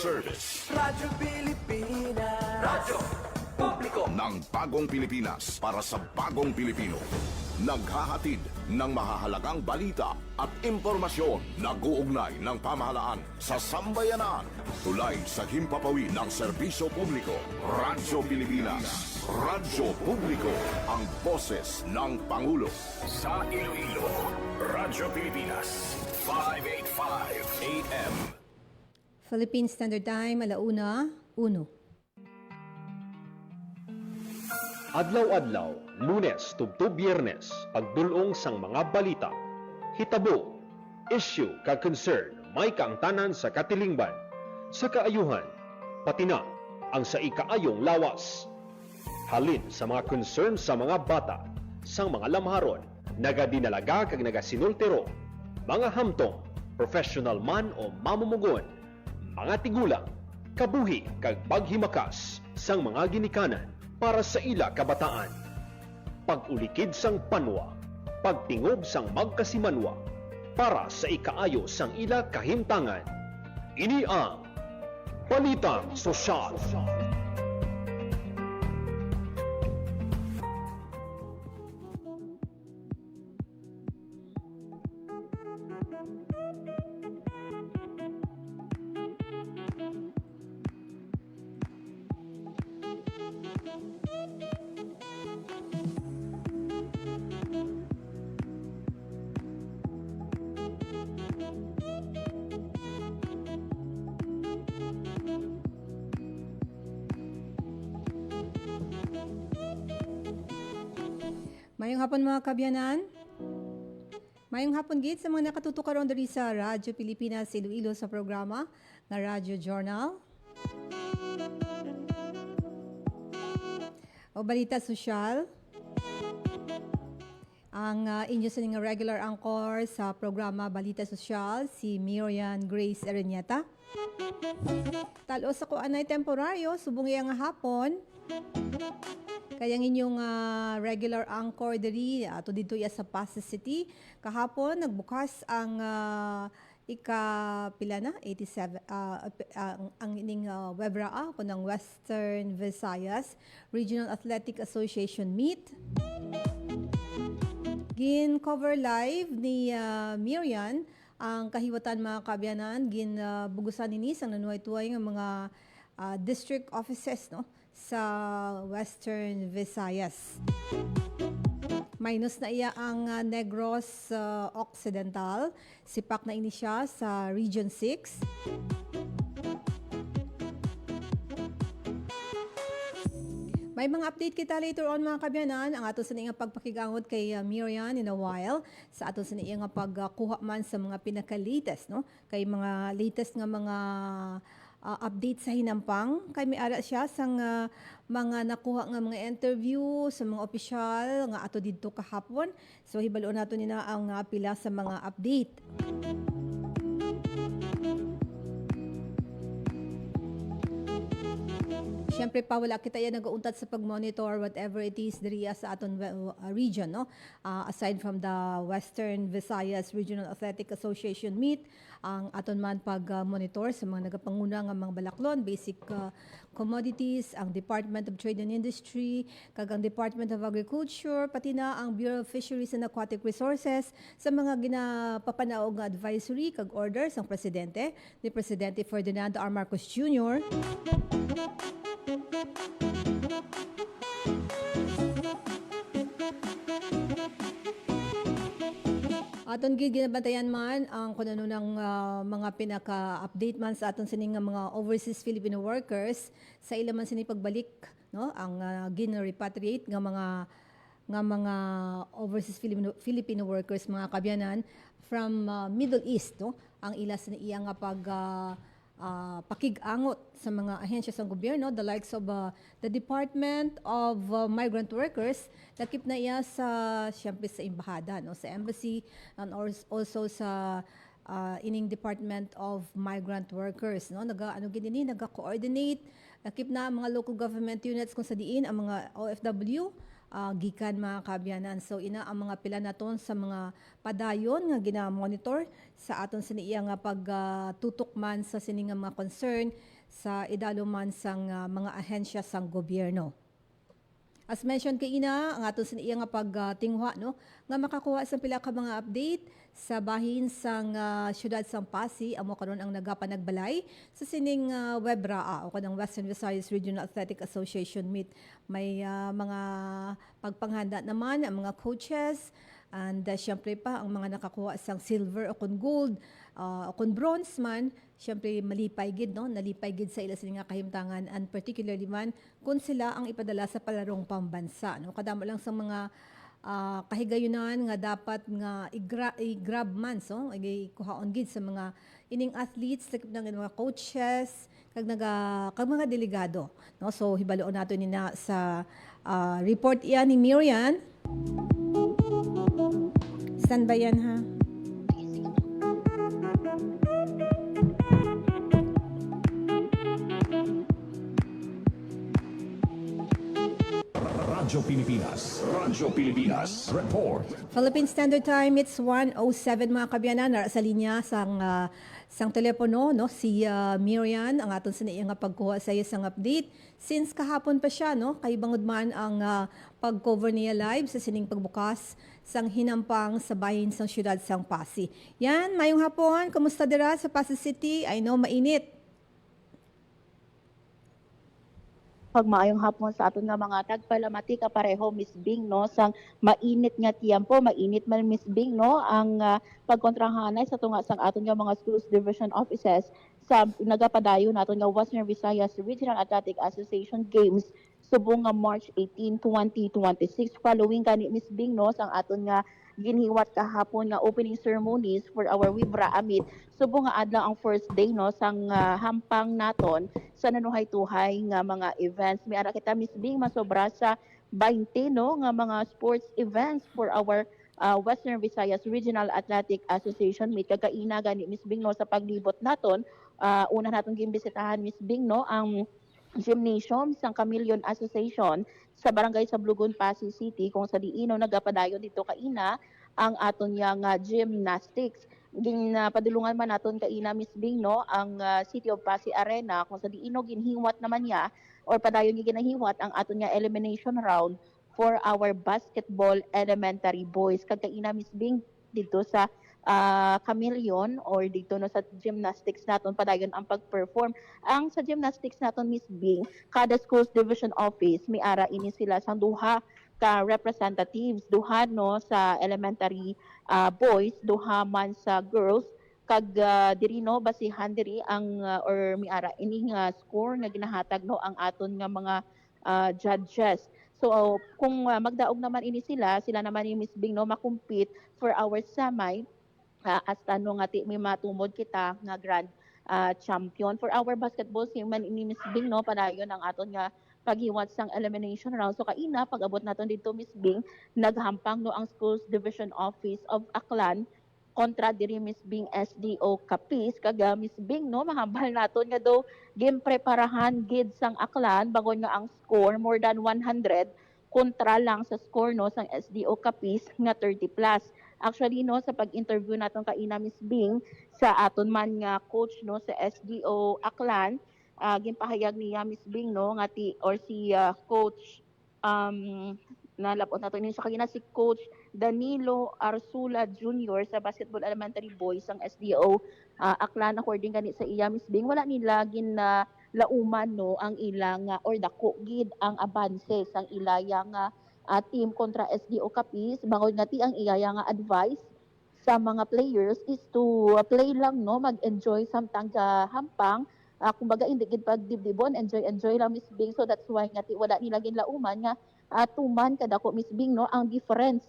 service. Radyo Pilipinas. Radyo Publiko Ng bagong Pilipinas para sa bagong Pilipino. Naghahatid ng mahahalagang balita at impormasyon na guugnay ng pamahalaan sa sambayanan. Tulay sa himpapawi ng serbisyo publiko. Radyo Pilipinas. Radyo Publiko. Ang boses ng Pangulo. Sa Iloilo, Radyo Pilipinas. 585 AM. Philippine Standard Time, 1:01. Adlaw-adlaw, Lunes tubtob Biyernes, pagdulong sang mga balita, hitabo, issue kag concern, may kaangtanan sa katilingban, sa kaayuhan, pati na ang sa ikaayong lawas. Halin sa mga concern sa mga bata, sang mga lamharon, nagadinalaga kag nagasinultero, mga hamtong, professional man o mamumugon, mga tigulang, kabuhi kag paghimakas sang mga ginikanan para sa ila kabataan. Pag-ulikid sang panwa, pagtingob sang magkasimanwa, para sa ikaayo sang ila kahimtangan. Ini ang Balitang Sosyal. Mayong hapon mga kabyanan. Mayong hapon gid sa mga nakatutok karon diri sa Radyo Pilipinas Iloilo sa programa nga Radyo Journal. O balita sosyal. Ang inyo sa nga regular anchor sa programa Balita Sosyal, si Miriam Grace Erenieta. Talos ako anay temporaryo, subong iya nga hapon. Kaya ang inyong regular anchor diri ato dito iya sa Pasay City kahapon nagbukas ang pila na 87 ang ining webraa ko ng Western Visayas Regional Athletic Association meet. Gin cover live ni Miriam ang kahiwatan mga kabyanan gin bugusan ni sang nanuhay-tuhay ng mga district offices no sa Western Visayas. Minus na iya ang Negros Occidental. Sipak na ini siya sa Region 6. May mga update kita later on mga kabyanan. Ang ato sa nga pagpakigangot kay Miriam in a while. Sa ato sa nga pagkuha man sa mga pinaka-latest. No? Kay mga latest nga mga update sa hinampang. Kay may ara siya sa mga nakuha nga mga interview sa mga opisyal nga ato didto kahapon. So hibalo nato nina ang pila sa mga update. Siyempre pa wala kita yan nag-uuntat sa pag-monitor whatever it is diriya sa aton region no. Aside from the Western Visayas Regional Athletic Association meet, ang aton man pag-monitor sa mga nagapanguna nga mga balaklon, basic commodities, ang Department of Trade and Industry, kag ang Department of Agriculture, pati na ang Bureau of Fisheries and Aquatic Resources sa mga ginapapanaog nga advisory kag orders ang presidente ni Presidente Ferdinand R. Marcos Jr. Aton gid ginabantayan man ang kuno ng mga pinaka-update man sa aton sining mga overseas Filipino workers sa ila man sini pagbalik no ang gin-repatriate nga mga overseas Filipino workers mga kabyanan from Middle East no ang ila sa iya nga pakig-angot sa mga ahensya sa gobyerno, the likes of the Department of Migrant Workers, lakip na iya sa siyempre sa embahada, no, sa embassy, and also sa ining Department of Migrant Workers, no, naga-coordinate, lakip na mga local government units kung sa diin ang mga OFW gikan mga kabyanan. So ina ang mga pila naton sa mga padayon nga gina-monitor sa aton siniya nga pagtutok man sa sini nga mga concern sa idalo man sang mga ahensya sang gobyerno. As mentioned kay ina, ang aton siniya nga pagtinghwa no, nga makakuha sa pila ka mga update sa bahin sang syudad sang Pasig amo karon ang nagapanagbalay sa sining WEBRA o kanang Western Visayas Regional Athletic Association meet. May mga pagpanghanda naman ang mga coaches and syempre pa ang mga nakakuha sang silver o kun gold o kun bronze man, syempre malipay gid no, nalipay gid sa ila sila nga kahimtangan and particularly man kung sila ang ipadala sa palarong pambansa no. Kadamo lang sa mga kahigayunan nga dapat nga i-grab man so ikuhaon gid sa mga ining athletes ng mga coaches kag mga delegado no. So hibaloon nato ni na sa report iyan ni Miriam. Standby yan ha. Radyo Pilipinas. Radyo Pilipinas. Report. Philippine Standard Time, it's 1:07 mga kabyanan. Nara sa linya sang telepono no si Miriam ang aton siniya nga pagkuha sa isang update since kahapon pa siya no kay bangod man ang pag-cover niya live sa sining pagbukas sang hinampang sa bahin sang syudad sang Pasig. Yan, mayong hapon, kumusta dira sa Pasig City? I know mainit. Pag maayong hapon sa aton nga mga tagpalamati ka pareho Miss Bing no sang mainit nga tiyempo, mainit man Miss Bing no ang pagkontrahanay sa tunga sang aton nga mga schools division offices sa nagapadayon naton nga Western Visayas Regional Athletic Association Games subong nga March 18, 2026 following kani Miss Bing no sang aton nga ginhiwat kahapon nga opening ceremonies for our Wibra Amit subong nga adlaw ang first day no sang hampang naton sa nanuhay-tuhay nga mga events. May ara kita Miss Bing masobra sa 20 no nga mga sports events for our Western Visayas Regional Athletic Association meet kagaina gani Miss Bing no sa paglibot naton una naton gimbisitahan Miss Bing no ang gymnasium sang Chameleon Association sa barangay sa Blugon, Pasig City kung sa diino nagapadayon dito kaina ang aton yang gymnastics. Padulungan man naton kaina Miss Bing no ang City of Pasig Arena kung sa diino ginhiwat naman niya or padayon niya ginahiwat ang aton nga elimination round for our basketball elementary boys. Kagkaina Miss Bing dito sa Chameleon or dito no sa gymnastics naton padayon ang pag-perform. Ang sa gymnastics naton Miss Bing, kada schools division office may ara ini sila sang duha ka representatives, duha no sa elementary boys, duha man sa girls kag diri no basihan diri ang or may ara ini nga score nga ginahatag no ang aton nga mga judges. So kung magdaog naman ini sila naman ni Miss Bing no makumpete for our semi hasta no nga ti may matumod kita nga grand champion for our basketball team man ini Miss Bing no padayon ang aton nga paghiwat sang elimination round. So kaina pag-abot naton dito Miss Bing naghampang no ang schools division office of Aklan kontra diri Miss Bing SDO Capiz kaga Miss Bing no mahambal naton nga do game preparahan gid sang Aklan bangon nga ang score more than 100 kontra lang sa score no sang SDO Capiz nga 30 plus. Actually no sa pag-interview naton kaina Miss Bing sa aton man nga coach no sa SDO Aklan ginpahayag niya Miss Bing no nga si coach nalapot nato ni sa kagina si coach Danilo Arsula Jr. sa basketball elementary boys ang SDO Aklan according gani sa iya Miss Bing wala nila lauman no ang ilang or dako gid ang abanse sang ilaya nga team kontra SDO Capiz bangod nga ti ang iyaya nga advice sa mga players is to play lang no mag-enjoy samtang hampang kumbaga hindi gid pagdibdibon enjoy lang Miss Bing. So that's why nga ti wala nila ginlauman nga tuman kadako Miss Bing no ang difference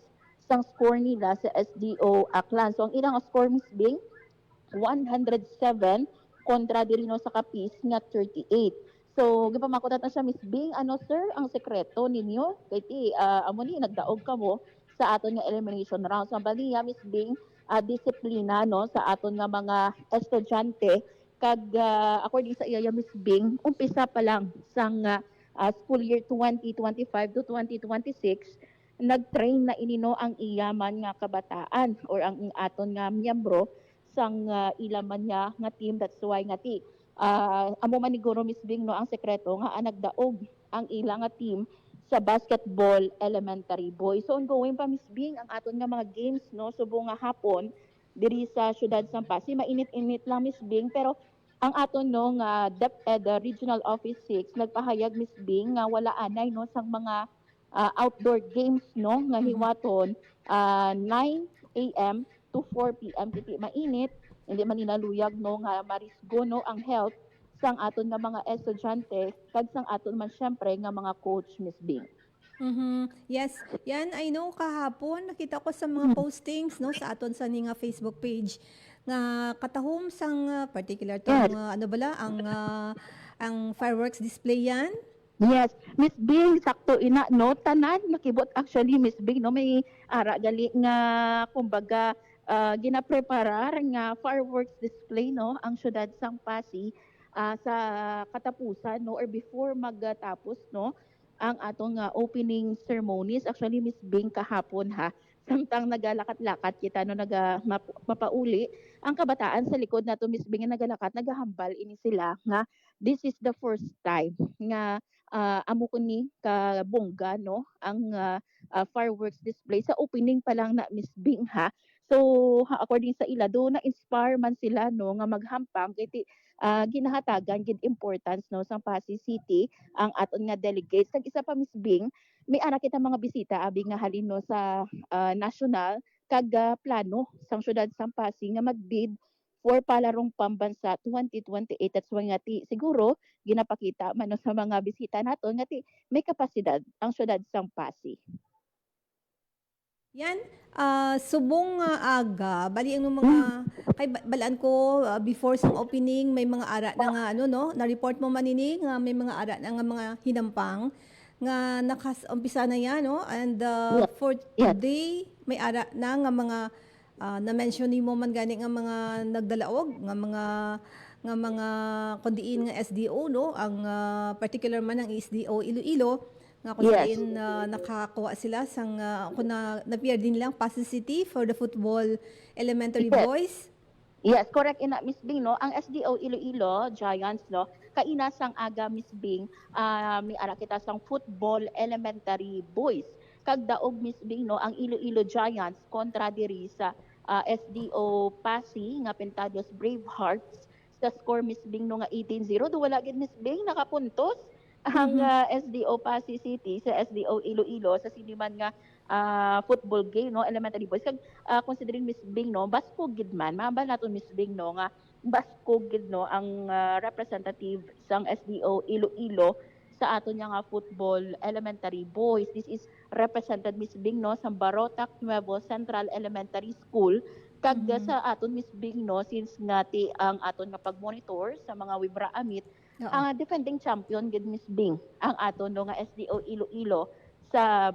sang score nila sa SDO Aklan. So ang ilang score Miss Bing 107 kontra diri no sa Capiz nga 38. So gipamakot na siya Miss Bing ano sir ang sekreto ninyo kay ti amo ni nagdaog kamo sa aton nga elimination round. So bali Miss Bing disiplina no sa aton nga mga estudyante kag according sa iya Miss Bing umpisa pa lang sang school year 2025 to 2026 nagtrain na inino ang iyaman nga kabataan or ang aton nga miyembro sang ilaman niya nga team. That's why nga ti amo man ni Guro Miss Bing no ang sekreto nga nagdaog ang ilang nga team sa basketball elementary boys. So ongoing pa Miss Bing ang aton nga mga games no subong nga hapon diri sa syudad sang Pasig. Mainit-init lang Miss Bing pero ang aton no nga DepEd Regional Office 6 nagpahayag Miss Bing nga wala anay no sang mga outdoor games no nga hiwaton 9 a.m. to 4 p.m. kiti mainit hindi man ninaluyag no nga marisgo no ang health sang aton nga mga estudyante kag sang aton man syempre nga mga coach Miss Bing. Yes, yan I know kahapon nakita ko sa mga postings no sa aton sa nga Facebook page nga katahom sang particular tong ano bala ang fireworks display yan. Yes, Miss Bing, sakto ina no tanan nakibot actually Miss Bing no may ara gali nga kumbaga ginapreparar nga fireworks display no ang syudad sang Pasig sa katapusan no or before magtapos no ang atong opening ceremonies. Actually Miss Bing kahapon ha samtang nagalakat-lakat kita no mapauli ang kabataan sa likod nato Miss Bing nga nagalakat nagahambal ini sila nga this is the first time nga amo ko ni ka bongga no ang fireworks display sa opening pa lang na Miss Bing ha. So according sa ila do na inspire man sila no nga maghampam kay ginahatagan gid importance no sa Pasig City ang aton nga delegates. Kag isa pa Miss Bing, may ara kita mga bisita abi nga halin no sa national kag plano sang syudad sang Pasig nga magbid for palarong pambansa 2028. That's why nga ti siguro ginapakita man no sa mga bisita naton nga ti may kapasidad ang syudad sang Pasig. Yan, subong aga, bali ang mga, kay balaan ko, before sa opening, may mga ara na nga, ano, no, na-report mo manini, nga may mga ara na nga mga hinampang, nga umpisa na yan, no, and for today, may ara na nga mga, na-mention ni mo man gani nga mga nagdalaog, nga mga kundiin nga SDO, no, ang particular man ang SDO Iloilo, nga kung saan nakakuha sila sang kung na-appear din lang Pasig City for the football elementary boys. Yes, correct ina Miss Bing no. Ang SDO Iloilo Giants no, kaina sang aga Miss Bing, may ara kita sang football elementary boys. Kag daog Miss Bing no, ang Iloilo Giants kontra diri sa SDO Pasig nga Pentados Bravehearts sa score Miss Bing no nga 18-0. Do wala gid Miss Bing nakapuntos ang SDO Pasig City sa SDO Iloilo sa siniman nga football game no elementary boys. Kag considering Miss Bing no basko gid man mabal naton Miss Bing no nga basko gid no ang representative sang SDO Iloilo sa aton nga football elementary boys. This is represented Miss Bing no sa Barotac Nuevo Central Elementary School. Kag sa aton Miss Bing no since nga ti ang aton nga pag-monitor sa mga Wibra Amit ang defending champion gid Miss Bing ang aton no nga SDO Iloilo sa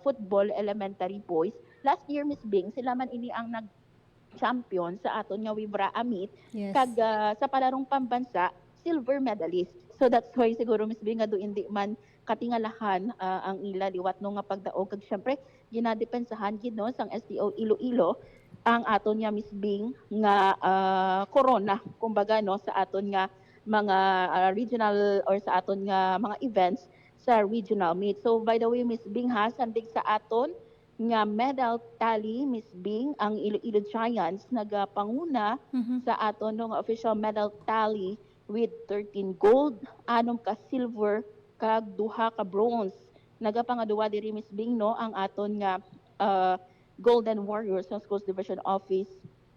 football elementary boys. Last year Miss Bing sila man ini ang nag-champion sa aton nga Wibra Amit. Yes. Kag sa palarong pambansa silver medalist. So that's why siguro Miss Bing nga do hindi man katingalahan ang ila liwat no nga pagdaog kag syempre ginadepensahan gid no sang SDO Iloilo ang aton nga Miss Bing nga corona kumbaga no sa aton nga mga regional or sa aton nga mga events sa regional meet. So by the way Miss Bing ha sandig sa aton nga medal tally Miss Bing ang Iloilo Giants nagapanguna sa aton no nga official medal tally with 13 gold, 6 ka silver kag 2 ka bronze. Nagapangaduwa diri Miss Bing no ang aton nga Golden Warriors sa Schools Division Office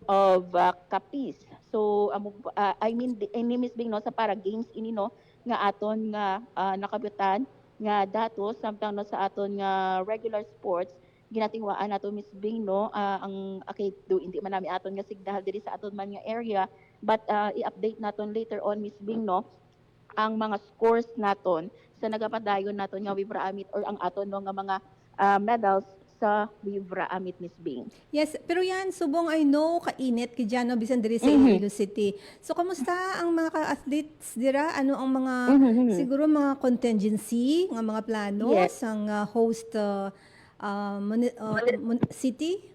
of Capiz. So I mean ini Miss Bing no sa para games ini no nga aton nga nakabutan nga datos samtang no sa aton nga regular sports ginatingwaan nato Miss Bing no ang okay do hindi man nami aton nga signal diri sa aton man nga area but i-update naton later on Miss Bing no ang mga scores naton sa nagapadayon naton nga Wibra Amit or ang aton no nga mga medals sa Vibra Amit Miss Bing. Yes, pero yan, subong I know, kainit kay Jano Bisan diri sa Iloilo City. So, kamusta ang mga ka-athletes dira? Ano ang mga, siguro mga contingency, ng mga plano Yes. sang host city?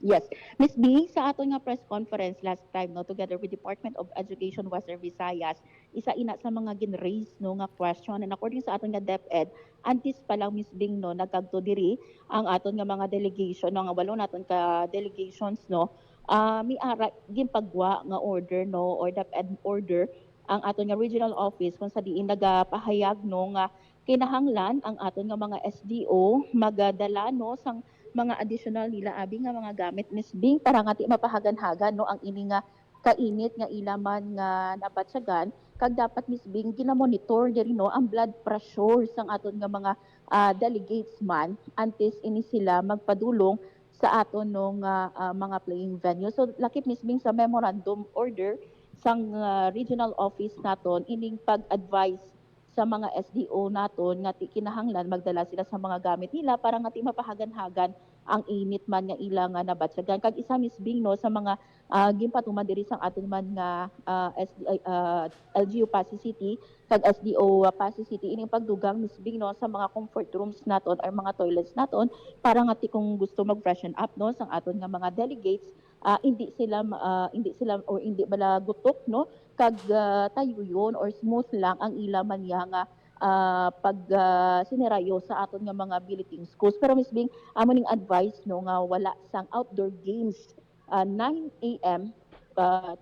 Yes. Miss Bing, sa ato nga press conference last time, no, together with Department of Education Western Visayas, isa ina sa mga gin-raise no, nga question, and according sa aton nga DepEd, antes pa lang Miss Bing, no, nagkagto diri ang aton nga mga delegation, no, nga walo naton ka delegations, no, mi ara ginpagwa nga order, no, or DepEd order, ang aton nga regional office kung sa diin nagapahayag, no, nga kinahanglan ang aton nga mga SDO magadala, no, sang mga additional nila abi nga mga gamit Miss Bing para nga ti mapahagan-hagan no ang ini nga kainit nga ilaman nga nabatsagan kag dapat Miss Bing ginamonitor diri no ang blood pressure sang aton nga mga delegates man antes ini sila magpadulong sa aton no nga mga playing venue. So lakip Miss Bing sa memorandum order sang regional office naton ining pag-advise sa mga SDO naton nga ti kinahanglan magdala sila sa mga gamit nila para nga ti mapahagan-hagan ang init man nga ila nga nabatsagan. Kag isa Miss Bing no sa mga ginpatuman diri sang aton man nga LGU Pasig City kag SDO Pasig City ining pagdugang Miss Bing no sa mga comfort rooms naton or mga toilets naton para nga ti kung gusto mag-freshen up no sang aton nga mga delegates hindi sila or hindi bala gutok no kag tayo yun or smooth lang ang ila man niya nga pag sinerayo sa aton nga mga billeting schools. Pero Miss Bing, amo ning advice no nga wala sang outdoor games 9 a.m.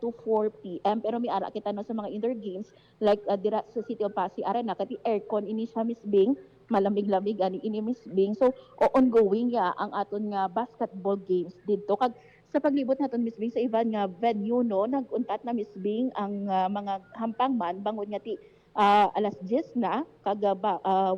To 4 p.m. Pero may ara kita no sa mga indoor games like dira sa City of Pasig Arena kati aircon ini siya Miss Bing malamig-lamig ani ini Miss Bing. So ongoing ya ang aton nga basketball games didto kag sa paglibot naton Miss Bing sa iban nga venue no naguntat na Miss Bing ang mga hampang man bangod nga ti alas 10 na kag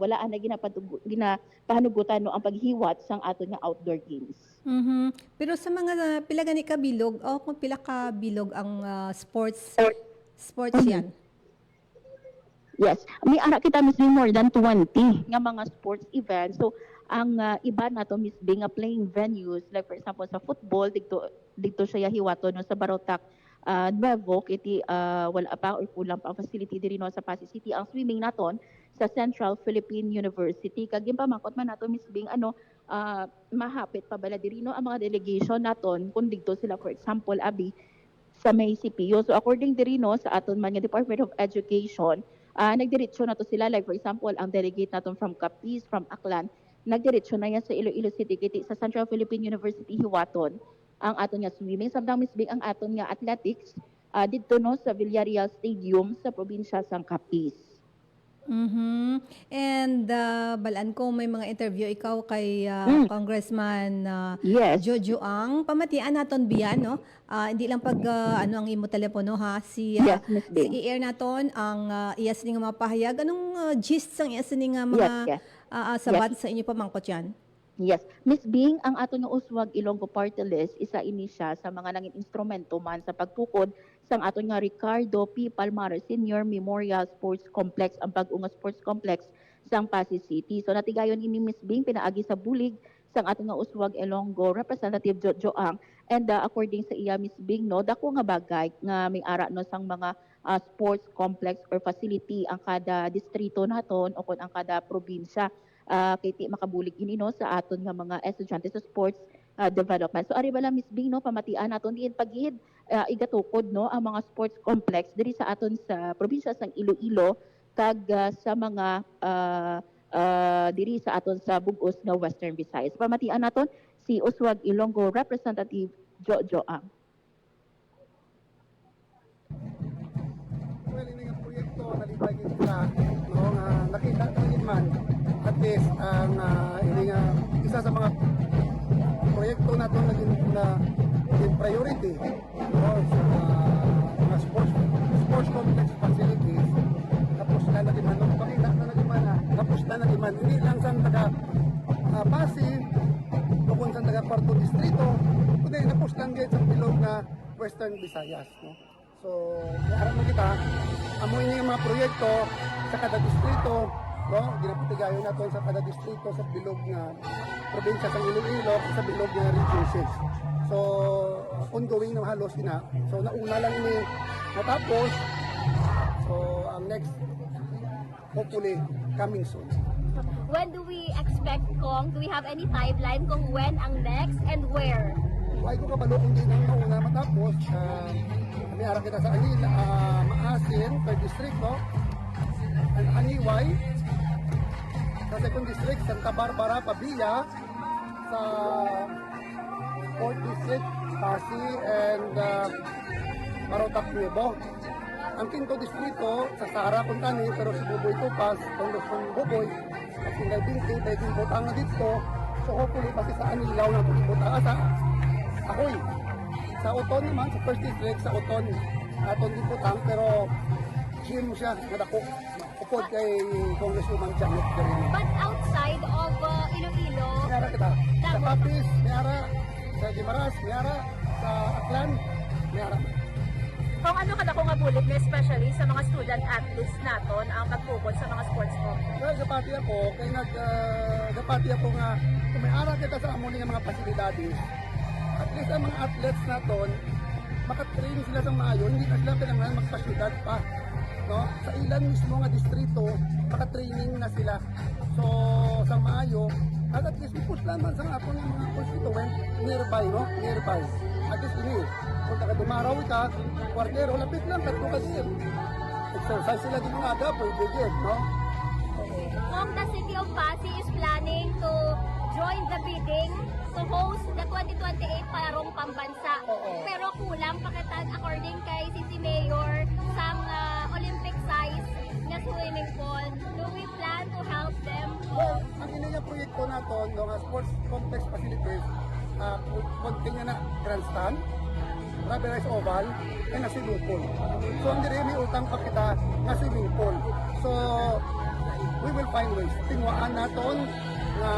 wala na ginapahanugutan no ang paghiwat sang aton nga outdoor games. Mhm. Pero sa mga pila gani ka bilog o kung pila ka bilog ang sports yan. Yes, may ara kita Miss Bing more than 20 nga mga sports events. So ang iba na to Miss Bing nga playing venues like for example sa football dito siya hiwato no sa Barotac Nuevo kiti wala pa or kulang pa ang facility diri no sa Pasig City. Ang swimming naton sa Central Philippine University kag gimpamakot man nato Miss Bing mahapit pa bala diri no ang mga delegation naton kun dito sila for example abi sa may CPU. So according diri no sa aton man nga Department of Education nagdiretso na to sila like for example ang delegate naton from Capiz, from Aklan nagdiretso na yan sa Iloilo City kiti sa Central Philippine University hiwaton ang aton nga swimming samtang Miss Bing ang aton nga athletics didto no sa Villarreal Stadium sa probinsya sang Capiz. Mhm. And balaan ko may mga interview ikaw kay Congressman Yes. Jojo Ang pamatian naton biyan no. Hindi lang pag ano ang imo telepono ha si Yes, Miss Bing. i-air naton ang iyas ning mga pahayag anong gist sang iyas ning mga Yes. sabat sa inyo pamangkot yan. Yes. Miss Bing, ang aton nga uswag Ilonggo Party List, isa ini siya sa mga nanging instrumento man sa pagtukod sang aton nga Ricardo P. Palmares Senior Memorial Sports Complex, ang pag-unga sports complex sang Pasig City. So natigayon ini Miss Bing pinaagi sa bulig sang aton nga uswag Ilonggo Representative Jojo Ang. And according sa iya Miss Bing no, dako nga bagay nga may ara no sang mga sports complex or facility ang kada distrito naton o kun ang kada probinsya. Kay ti makabulig ini no sa aton nga mga estudyante sa sports development. So ari bala Miss Bing no pamatian naton diin paghid igatukod no ang mga sports complex diri sa aton sa probinsya sang Iloilo kag sa mga diri sa aton sa bug-os nga Western Visayas. Pamatian naton si Uswag Ilonggo Representative Jojo Ang. Well, ini nga proyekto nalipay kita no nga nakita talaga man at least ang ini nga isa sa mga proyekto nato na priority no sa mga sports complex facilities tapos na lagi man pakita na lagi man tapos na lagi man hindi lang sa taga Pasig o kung sa taga Puerto Distrito kundi tapos lang gate sa bilog na Western Visayas no. So, harap mo kita, amoy niya yung mga proyekto sa kada distrito, no? Ginaputigayon natin sa kada distrito sa bilog na probinsya sa Iloilo sa bilog ng Region 6. So, ongoing na halos na. So, nauna lang ini natapos. So, ang next, hopefully, coming soon. When do we expect, Kong? Do we have any timeline kung when ang next and where? Huwag ko kabalo kung di nang mauna matapos. May ara kita sa Anil, Maasin, 3rd District, no? And Aniway, sa 2nd District, Santa Barbara, Pabilla, sa 4th District, Pasig, and Marotac Nuevo. Ang 5th Distrito, sa Sara, Kuntani, pero si Buboy Tupas, Congressman Buboy, at si Binti, pwede butang na dito. So hopefully, pati sa Anilaw na butang sa Ahoy. Sa Oton naman, sa 1st District, sa Oton, aton din putang, pero chill mo siya, nadako. Upod kay Congresswoman Janet Garino. But outside of Iloilo, May ara kita. Sa Papis, may ara. Sa Dimaras, may ara. Sa Aklan, may ara. Kung ano ka na kung abulit na especially sa mga student athletes naton ang pagpupod sa mga sports complex. Well, gapati ako, kaya gapati ako nga, kung may ara kita sa amon ng mga pasilidades, at least ang mga athletes naton, makatrain sila sa maayo, hindi na sila kailangan magpasyudad pa. No? Sa ilan mismo nga distrito, makatraining na sila. So, sa maayo, at least push naman sa aton ng mga constituent nearby, no? Nearby. At least ini, kung dumaraw ka, kwartero, lapit lang, katlo kasi. Exercise sila din mga aga, pwede din, no? Kong the City of Pasig is planning to join the bidding to host the 2028 Palarong Pambansa. Oo. Pero kulang pakitag according kay si Mayor sang Olympic size na swimming pool. Do we plan to help them? Well, ang inayang proyekto naton, no, nga sports complex facilities, konting na grandstand, rubberized oval, and a swimming pool. So, ang dire may utang pa kita nga swimming pool. So, we will find ways. Tingwaan naton nga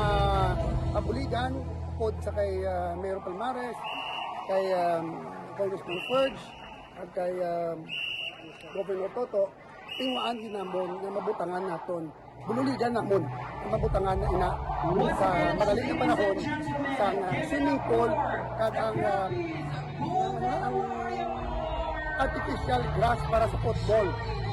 pabuligan, pod sa kay Mayor Palmares, kay Congressman Ferge, at kay Governor Toto, tingwaan din namon nga mabutangan naton. Bululigan namon nga mabutangan na ina sa madaling na panahon sa swimming pool kag ang artificial grass para sa football.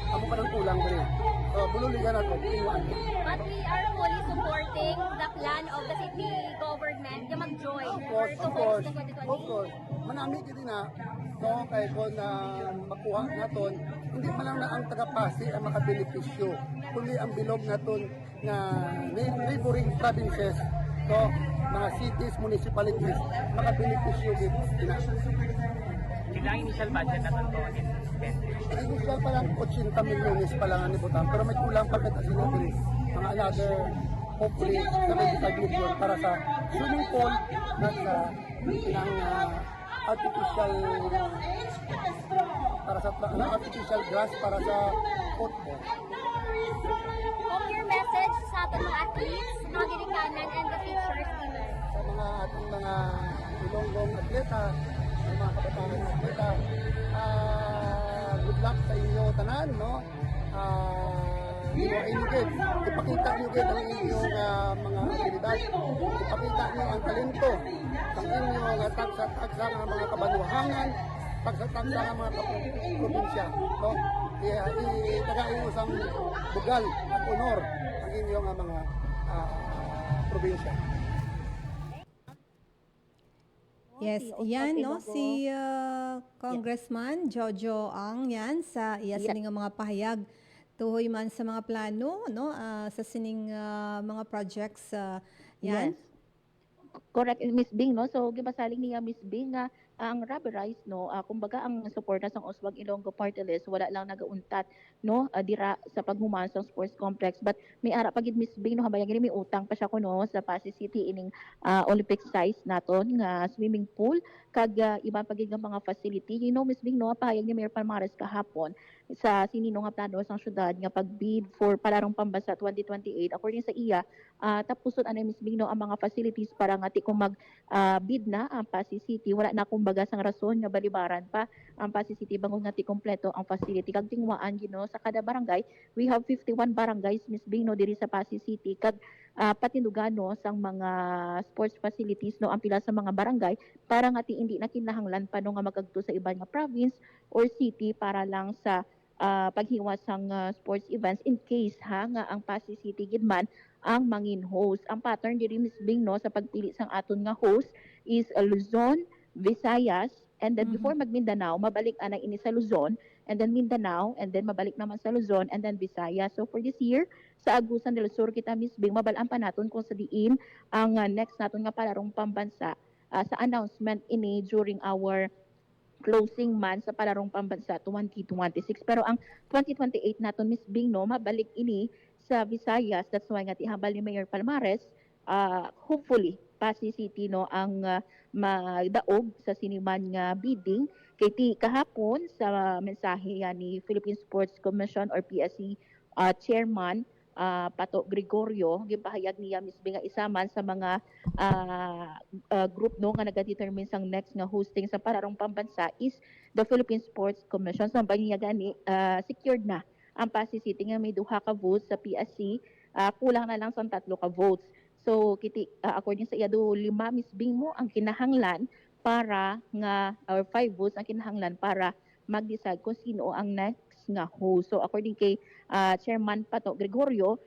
Amo pa ng kulang din. So, bululigan naton, tingwaan. But we are fully supporting the plan of the city government na mag-join Of course, to of host course, the of 2028. course. Manami din na, no, kay kung makuha naton, hindi man lang na ang taga-Pasig ang makabenepisyo, kundi ang bilog naton na neighboring provinces, no, mga cities, municipalities, makabenepisyo din. Sila ang initial budget na ito spend. Initial pa lang 80 milyones pa lang ang ibutang, pero may kulang pa kita sinabi mga another hopefully 75 million para sa swimming pool at sa ng artificial artificial grass para sa football. Kung your message sa ating mga athletes, mga ginikanan, and the teachers nila. Sa mga ating mga ilonggong atleta, sa mga kabataan na atleta, good luck sa inyo tanan, no? Ipakita nyo gid ang inyong mga abilidad, ipakita nyo ang talento ang inyong tagsa-tagsa ng mga kabanwahangan, tagsa-tagsa ng mga probinsya, no? Itagain mo sang bugal at honor ang inyong mga probinsya. Yes, yan no si Congressman Jojo Ang yan sa iya sining mga pahayag tuhoy man sa mga plano no sa sining mga projects yan. Yes. Correct, Miss Bing, no? So, gibasaling niya, Miss Bing, nga ang rubberized, no? Kumbaga, ang suporta sa Oswag Ilonggo Party List, wala lang nagauntat, no? Dira sa paghuman sa sports complex. But may ara pagid Miss Bing, no? Habayang gini, may utang pa siya ko, no? Sa Pasig City, ining Olympic size naton, nga swimming pool, kag ibang pagid nga mga facility. You know, Miss Bing, no? Pahayag ni Mayor Palmares kahapon, sa sinino nga plano sa syudad nga pagbid for Palarong Pambansa 2028 according sa iya tapusod anay Miss Bing, no, ang mga facilities para nga ti kung mag bid na ang Pasig City wala na kumbaga sang rason nga balibaran pa ang Pasig City bangod nga ti kompleto ang facility kag tingwaan gino sa kada barangay we have 51 barangays Miss Bing, no, diri sa Pasig City kag patinugan no sang mga sports facilities no ang pila sa mga barangay para nga hindi na kinahanglan pa no nga magagto sa iba nga province or city para lang sa paghiwas sang sports events in case nga ang Pasig City gid man ang mangin host. Ang pattern diri Miss Bing no sa pagpili sang aton nga host is Luzon, Visayas, and then before mag-Mindanao, mabalik anang ini sa Luzon, and then Mindanao, and then mabalik naman sa Luzon, and then Visayas. So for this year, sa Agusan del Sur kita Miss Bing, mabalaan pa naton kung sa diin ang next naton nga palarong pambansa sa announcement ini during our closing month sa palarong pambansa 2026. Pero ang 2028 naton Miss Bing no, mabalik ini sa Visayas. That's why nga tihambal ni Mayor Palmares, hopefully Pasig City no ang magdaog sa siniman nga bidding kay ti kahapon sa mensahe ni Philippine Sports Commission or PSC chairman Pato Gregorio gipahayag niya mismo nga isa man sa mga group no nga nagadetermine sang next nga hosting sa palarong pambansa is the Philippine Sports Commission. Sa niya gani secured na ang Pasig City nga may duha ka votes sa PSC, kulang na lang sa 3 ka votes. So according sa iya do 5 Miss Bing mo ang kinahanglan para nga or 5 votes ang kinahanglan para mag-decide kung sino ang next nga host. So according kay Chairman Pato Gregorio,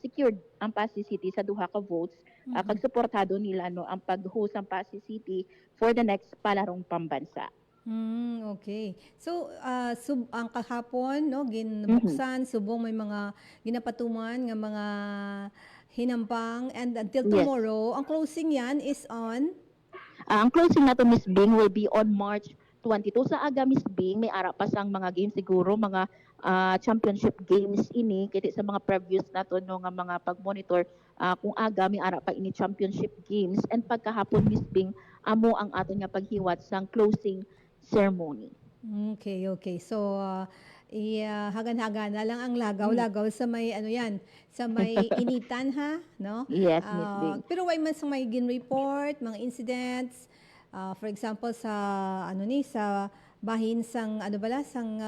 secured ang Pasig City sa duha ka votes. Kag suportado nila no ang pag-host ang Pasig City for the next palarong pambansa. Okay. So, ang kahapon, no, ginbuksan, subong may mga ginapatuman nga mga hinampang, and until tomorrow, ang closing yan is on? Ang closing nato Miss Bing will be on March 22. Sa aga Miss Bing, may ara pa sang mga games siguro, mga championship games ini, kiti sa mga previews nato no nga mga pag-monitor kung aga may ara pa ini championship games, and pagkahapon Miss Bing, amo ang aton nga paghiwat sang closing ceremony. Okay. So, hagan-hagan na lang ang lagaw-lagaw sa may sa may initan ha, no? Yes, Miss Bing. Pero why man sa may gin-report, mga incidents, for example sa sa bahin sang sang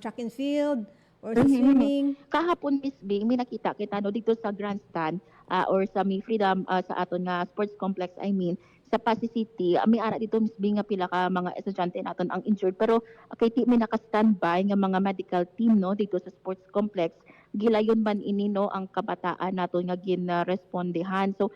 track and field or sa swimming. Kahapon Miss Bing, may nakita kita no dito sa grandstand or sa may freedom sa aton nga sports complex, I mean sa Pasig City, may ara dito Miss Bing nga pila ka mga estudyante naton ang injured, pero kay ti may naka-standby nga mga medical team no dito sa sports complex. Gilayon man ini no ang kabataan naton nga ginrespondehan. So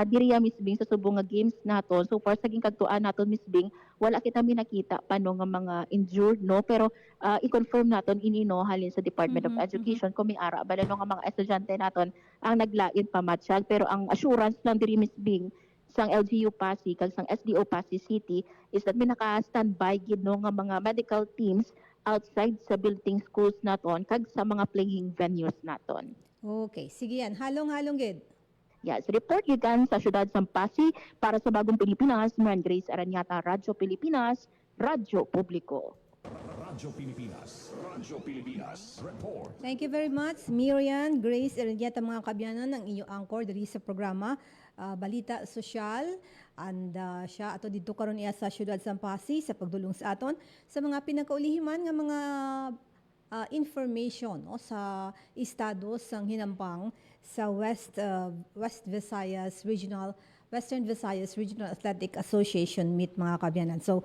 diriya Miss Bing sa subong nga games naton, so far sa gingkagtuan naton Miss Bing, wala kita minakita pa no nga mga injured no, pero i-confirm naton ini no halin sa Department of Education kung may ara bala no nga mga estudyante naton ang naglain pa matsyag. Pero ang assurance lang diri Miss Bing sang LGU Pasig kag sang SDO Pasig City is that may naka-standby gid no nga mga medical teams outside sa building schools naton kag sa mga playing venues naton. Okay, sige yan. Halong-halong gid. Yes, report gikan sa syudad sang Pasig para sa Bagong Pilipinas, Maran Grace Aranyata, Radyo Pilipinas, Radyo Publiko. Radyo Pilipinas, report. Thank you very much, Miriam, Grace, Ernyata, mga kabyanan ng inyong anchor diri sa programa Balita Sosyal, and siya ato dito karon iya sa syudad sa Pasig sa pagdulong sa aton sa mga pinakaulihiman nga mga information no, sa estado sang hinampang sa Western Visayas Regional Athletic Association meet, mga kabyanan. So,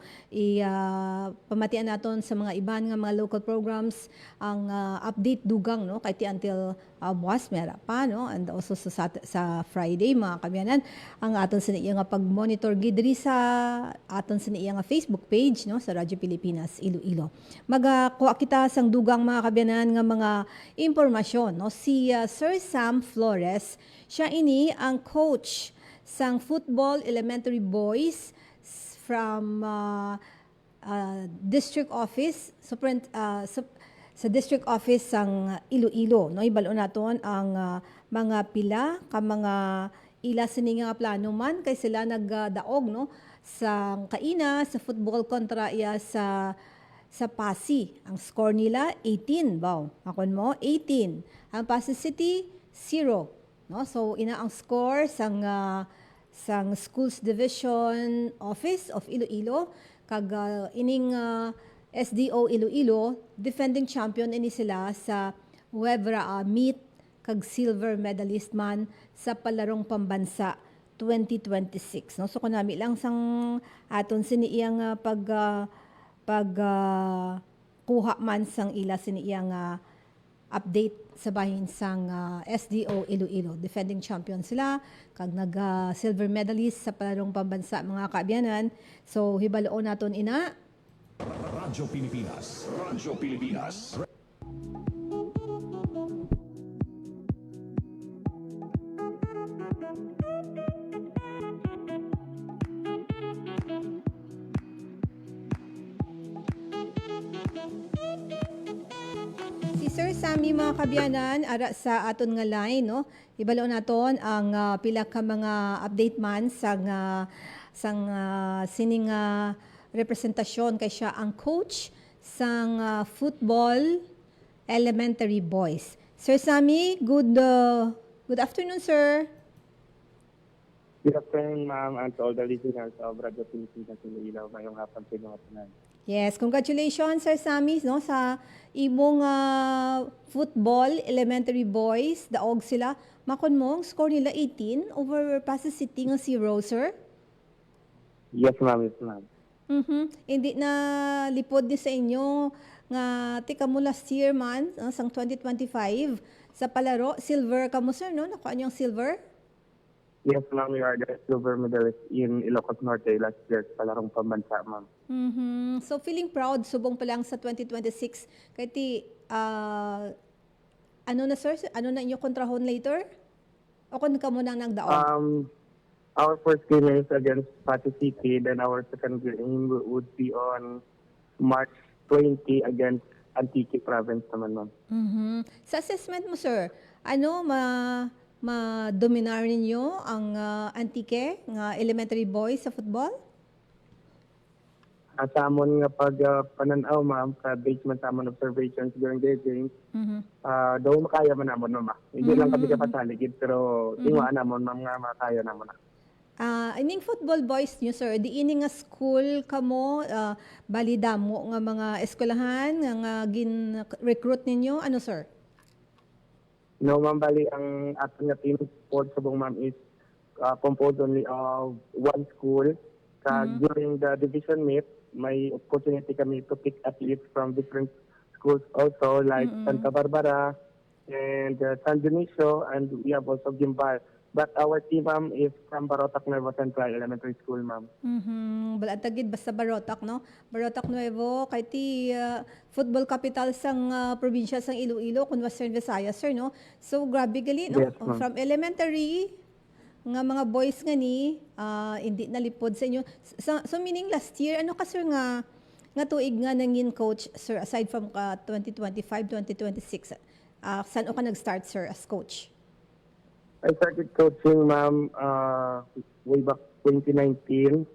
pamatian naton sa mga iban nga mga local programs ang update dugang no kay ti until buwas mera pa no, and also sa Friday, mga kabyanan, ang aton sa iya nga pag-monitor gidri sa aton sa iya nga Facebook page no sa Radyo Pilipinas Iloilo. Magakuha kita sang dugang, mga kabyanan, nga mga impormasyon no. Si Sir Sam Flores, siya ini ang coach sang football elementary boys from district office sa district office sang Iloilo no. Ibalo naton ang mga pila ka mga ila sini nga plano man kay sila nagdaog no sa kaina sa football kontra iya sa Pasig. Ang score nila 18 baw. Akon mo 18. Ang Pasig City 0. No, so ina ang score sang Schools Division Office of Iloilo kag ining SDO Iloilo defending champion ini sila sa Webra meet kag silver medalist man sa palarong pambansa 2026 no. So kunami lang sang aton siniyang kuha man sang ila siniyang update sa bahin sang SDO Iloilo. Defending champion sila, kag nag-silver medalist sa palarong pambansa mga kaabyanan. So hibaloon naton ina. Radyo Pilipinas. Radyo Pilipinas. Si Sir Sammy mga kabyanan ara sa aton nga line no. Ibaloon naton ang pila ka mga update man sang sining representasyon kay siya ang coach sang football elementary boys. Sir Sammy, good afternoon, sir. Good afternoon, ma'am, and to all the listeners of Radio Pilipinas Iloilo. Ngayong hapon sa inyo katunan. Yes, congratulations Sir Sammy no sa imong football elementary boys, daog sila. Makon mo, ang score nila 18 over Pasig City nga 0, sir. Yes, ma'am. Yes, ma'am. Hindi na lipod ni sa inyo nga tika mo last year man sang 2025 sa palaro silver ka mo, sir, no? Nakuha niyo ang silver? Yes, ma'am. We are the silver medalist in Ilocos Norte last year sa larong pambansa, ma'am. So feeling proud subong pa lang sa 2026 kay ti ano na, sir? Ano na inyo kontrahon later? O kung ka mo nang nagdaog? Our first game is against Pasig City, then our second game would be on March 20 against Antique Province naman, ma'am. Sa assessment mo, sir, ano ma-dominar ninyo ang Antique nga elementary boys sa football? Sa amon nga pag pananaw, ma'am, sa based man sa amon observations during their games, daw makaya man namon, ma'am. Hindi lang kami kapasaligid, pero tingwaan namon, ma'am, nga makaya namon. Ining football boys nyo, sir, di ini nga school kamo, balida mo nga mga eskwelahan, nga gin-recruit ninyo, ano, sir? No, ma'am, bali, ang ating nga team sport sa buong, ma'am, is composed only of one school. During the division meet, may opportunity kami to pick athletes from different schools also, like Santa Barbara and San Dionisio, and we have also Gimbal. But our team, ma'am, is from Barotac Nuevo Central Elementary School, ma'am. Balatagid basta Barotac, no? Barotac Nuevo, kay ti football capital sang probinsya sang Iloilo, kung Western Visayas, sir, no? So, grabe gali, no? Yes, ma'am. From elementary, nga mga boys nga ni, hindi nalipod sa inyo. So, meaning last year, ano ka, sir, nga tuig nga nangin coach, sir, aside from 2025, 2026, saan o ka nag-start, sir, as coach? I started coaching, ma'am, way back 2019.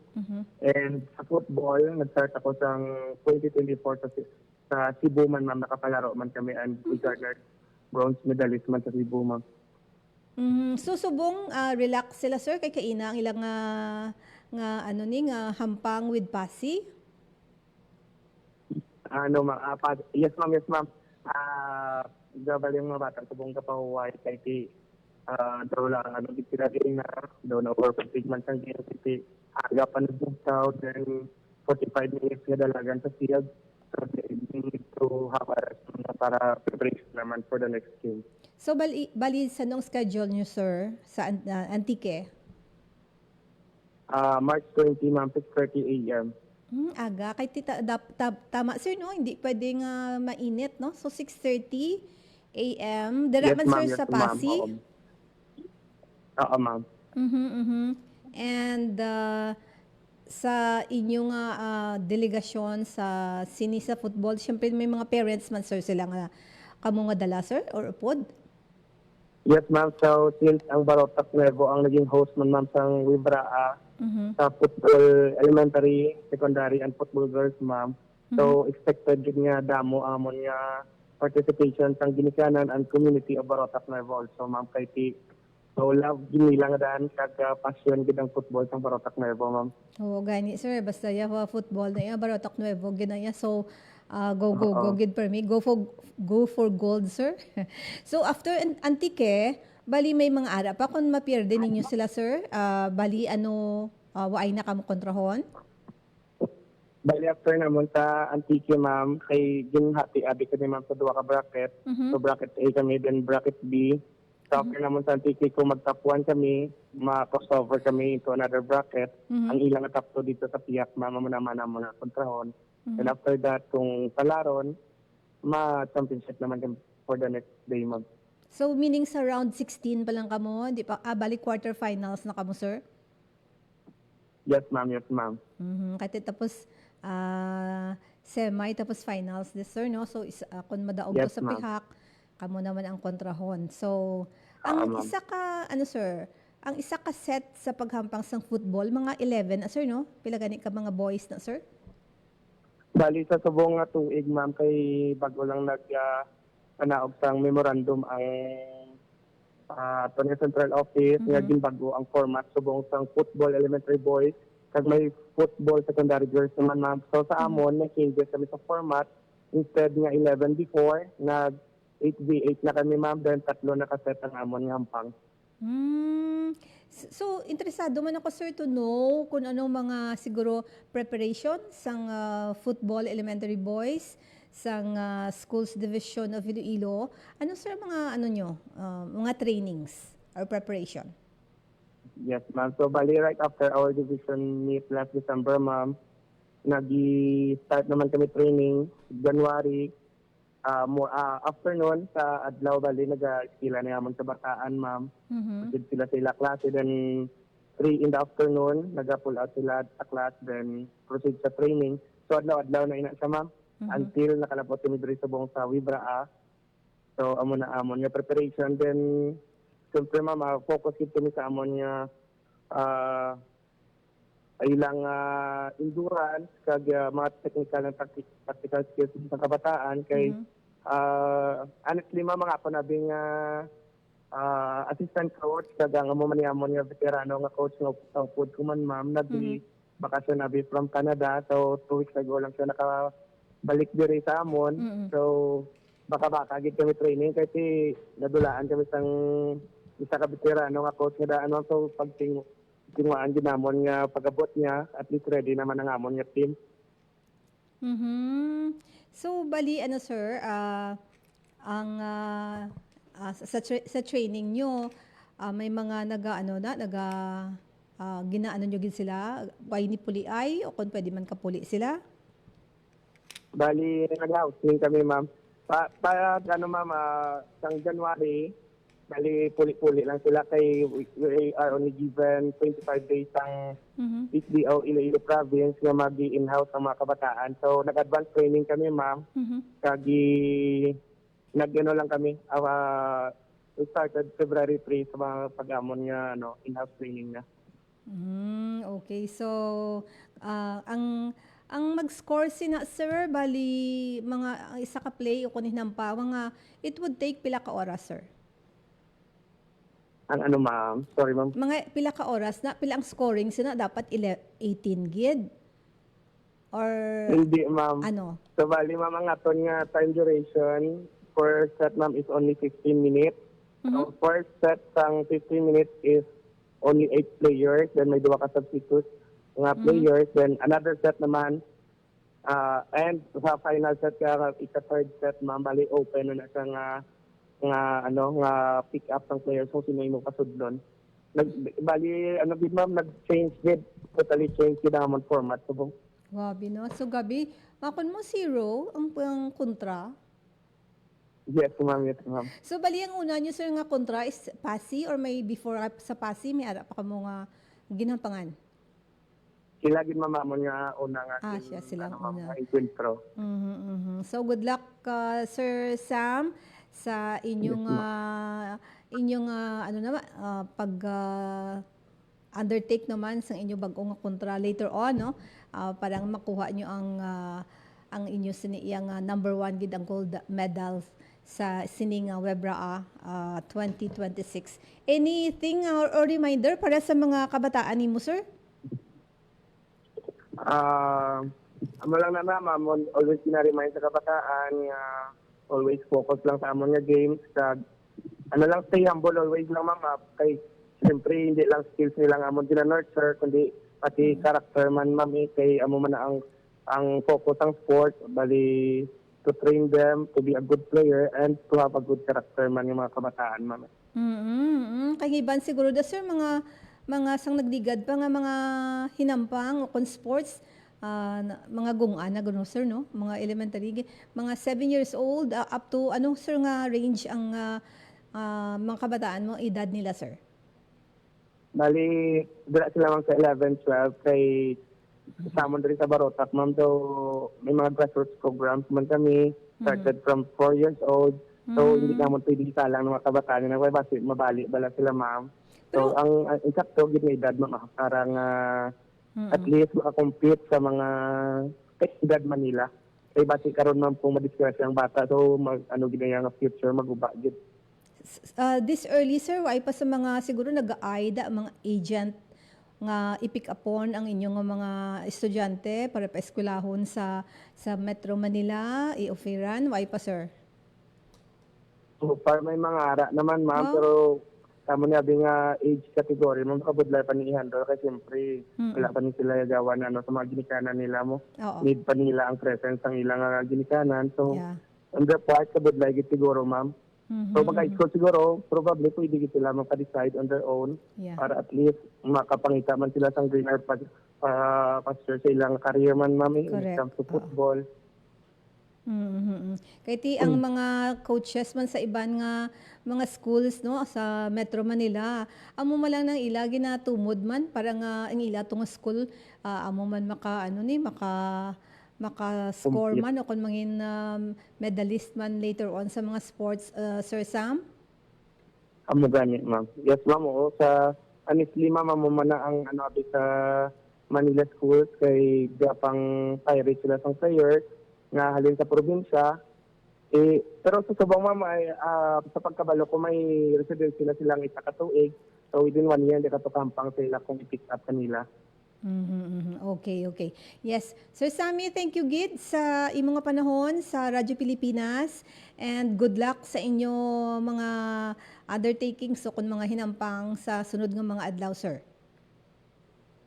And sa football, nag-start ako sa 2024 sa Cebu man, ma'am. Nakapalaro man kami and we garnered bronze medalist man sa Cebu, ma'am. So subong relax sila, sir, kay kaina ang ilang nga hampang with Pasig? Ano, ma'am? Yes, ma'am. Yes, ma'am. Gabal yung mga bata subong kapahuway kay ti daw lang, sila din na daw na overfatigue man sang GNCT. Aga pa nag-scout, then 45 minutes nga dalagan sa field. So, they need to have a rest para preparation naman for the next game. So, bali sa nung schedule nyo, sir, sa Antique? March 20, ma'am, 6:30 a.m. Aga. Kay tama, sir, no? Hindi pwedeng mainit, no? So, 6:30 a.m. Dara man, sir, sa Pasig? Oo, ma'am. And sa inyong delegasyon sa Sinisa Football, syempre may mga parents man, sir, sila nga kamo nga dala, sir, or upod? Yes, ma'am. So, since ang Barotac Nuevo ang naging host man, ma'am, sa Wibraa, sa football elementary, secondary, and football girls, ma'am. So, expected din nga damo amon nga participation sa ginikanan and community of Barotac Nuevo also, ma'am, kay ti. So, love ginila nga daan kag passion gid ang football sa Barotac Nuevo, ma'am. Oo, gani, sir. Basta ya football na ya, Barotac Nuevo, ginaya. So, Go gid per me. Go for gold, sir. So after Antique, bali may mga ara pa kung mapierde ninyo sila, sir. Bali waay na kamo kontrahon. Bali after naman sa Antique, ma'am, kay ginhati abi kami ma'am sa duwa ka bracket. So bracket A kami, then bracket B. So after naman sa Antique, kung mag-top 1 kami, ma-crossover kami into another bracket. Ang ilang na top 2 dito sa Piak, ma'am, naman na kontrahon. And after that, kung talaron, ma-championship naman kami for the next day, ma'am. So meaning sa round 16 pa lang kamo, di pa bali quarterfinals na kamo, sir? Yes, ma'am. Yes, ma'am. Kasi tapos semi tapos finals this, sir, no? So kung madaog Yes, to sa ma'am. pihak, kamo naman ang kontrahon. So ang ma'am. isa ka sir, ang isa ka set sa paghampang sang football mga 11, sir, no? Pila gani ka mga boys na, sir? Bali sa subong nga tuig, ma'am, kay bago lang panaog sang memorandum ang Tony Central Office, nga ginbago ang format subong sang football elementary boys, kag may football secondary girls naman, ma'am. So sa amon, may changes kami sa format. Instead nga 11 before, nag 8v8 na kami, ma'am, then 3 na kaset ang amon nga hampang. So, interesado man ako, sir, to know kung anong mga siguro preparation sang football elementary boys sang schools division of Iloilo. Ano, sir, mga mga trainings or preparation? Yes, ma'am. So, bali right after our division meet last December, ma'am, nag-start naman kami training January. Afternoon sa adlaw, bali nag-skila na naman sa bataan, ma'am. Proceed sila sa ila klase, then 3 in the afternoon, nag-pull out sila sa class, then proceed sa training. So, adlaw-adlaw na ina siya, ma'am. Until nakalapot kami diri sa buong sa Wibraa. So, amon nga preparation. Then, siyempre, ma'am, focus kami sa amon nga ilang endurance kag mga technical and practical skills sa kabataan kay honestly, ma'am, mga panabing assistant coach kag ang amo man nga veterano nga coach nga food ko man, ma'am, bakasyon nabi from Canada. So 2 weeks ago lang siya nakabalik diri sa amon. So baka gid kami training kasi nadulaan kami sang isa ka veterano nga coach nga daan, so pagtingwaan ginamon nga pagabot niya, at least ready naman ang amon nga team. So, bali, sir, sa training nyo, may mga ginaano nyo gid sila, why ni puli ay, o kung pwede man kapuli sila? Bali, nag-housing kami, ma'am. Ma'am, sang January, bali, puli-puli lang sila kay we are only given 25 days ang PCO Iloilo Province nga mag-in-house ang mga kabataan. So, nag-advance training kami, ma'am. Nag-ano lang kami. We started February 3 sa mga pag-amon nga in-house training na. Okay, so, ang mag-score sina, sir, bali, ang isa ka play o kunin ng pawang it would take pila ka oras, sir? Ang ma'am? Sorry, ma'am. Mga pila ka oras na, pila ang scoring sina, dapat 18 gid? Or, Hindi, ma'am. ano? So, bali, ma'am, ang aton nga time duration for set, ma'am, is only 15 minutes. So, first set sang 15 minutes is only 8 players. Then may 2 ka substitutes nga players. Then another set naman. And sa final set ka, third set, ma'am, bali open na siya nga pick up ng players kung sino yung kasudlon. Bali, ma'am, nag-change din. Totally change din naman format. So, Gabi, no? So, Gabi, makon mo 0 ang kontra. yes, ma'am. Yes, ma'am. So, bali, ang una nyo, sir, nga kontra is PASI or may before sa PASI, may ara pa ka mo nga ginampangan? Sila gid mamamon nga una nga. Siya silang una. Encuentro. So, good luck, Sir Sam, sa inyong pag undertake naman sa inyong bagong kontra later on, no? Parang makuha nyo ang inyo siniyang number 1 gid ang gold medal sa sining Webraa 2026. Anything or reminder para sa mga kabataan nimo, sir? amo lang na ma'am, always ginaremind sa kabataan nga always focus lang sa amon nga games kag ano lang stay humble always lang ma'am kay siyempre hindi lang skills nila nga amon gina-nurture kundi pati character man ma'am kay amo man na ang focus ang sport bali to train them to be a good player and to have a good character man yung mga kabataan ma'am. Kay iban siguro da sir mga sang nagdigad pa nga mga hinampang o kon sports mga gungan na gano'n sir no, mga elementary mga 7 years old up to ano sir nga range ang mga kabataan mo edad nila sir? Bali, dala sila lang sa 11, 12 kay kasama rin sa Barotac, ma'am. So, may mga grassroots programs man kami, started from 4 years old. So, hindi naman pwede isalang ng mga kabataan na kasi mabali bala sila, ma'am. So, ang insakto, gina edad, ma'am, parang at least makakompete sa mga edad Manila. Kaya basi karon ma'am kung madiskrasya ang bata, so ginaya nga future, maguba. This early sir, why pa sa mga siguro nag-aida mga agent nga i-pick upon ang inyong mga estudyante para pa-eskwelahon sa Metro Manila, i-offeran, why pa sir? So far may mga ara naman ma'am, pero tamo niya nga age category, ma'am kabudlay pa ni i-handle kasi siyempre wala pa ni sila gawa na sa mga ginikanan nila mo. Need pa nila ang presence ang ilang ginikanan. So on their part, kabudlay gid siguro ma'am. So pagka-school siguro, probably pwede sila maka-decide on their own para at least makapangita man sila sa greener pasture sa ilang career man, mami, when it comes to football. Kaya ang mga coaches man sa iban nga mga schools no sa Metro Manila, amo man lang nang ila ginatumod man para nga ang ila tong school amo man maka-score man o kung mangin medalist man later on sa mga sports, Sir Sam? Amo gani, ma'am. Yes, ma'am. Oo, sa honestly, ma'am, amo man na ang sa Manila schools kay gapang pirate sila sang players nga halin sa probinsya. Pero sa subang ma'am, sa pagkabalo ko may residency na silang isa ka tuig. So within 1 year, di ka to kampang sila kung i-pick up kanila. Okay. Yes. Sir Sammy, thank you gid sa imong nga panahon sa Radyo Pilipinas and good luck sa inyo mga undertakings so kung mga hinampang sa sunod nga mga adlaw, sir.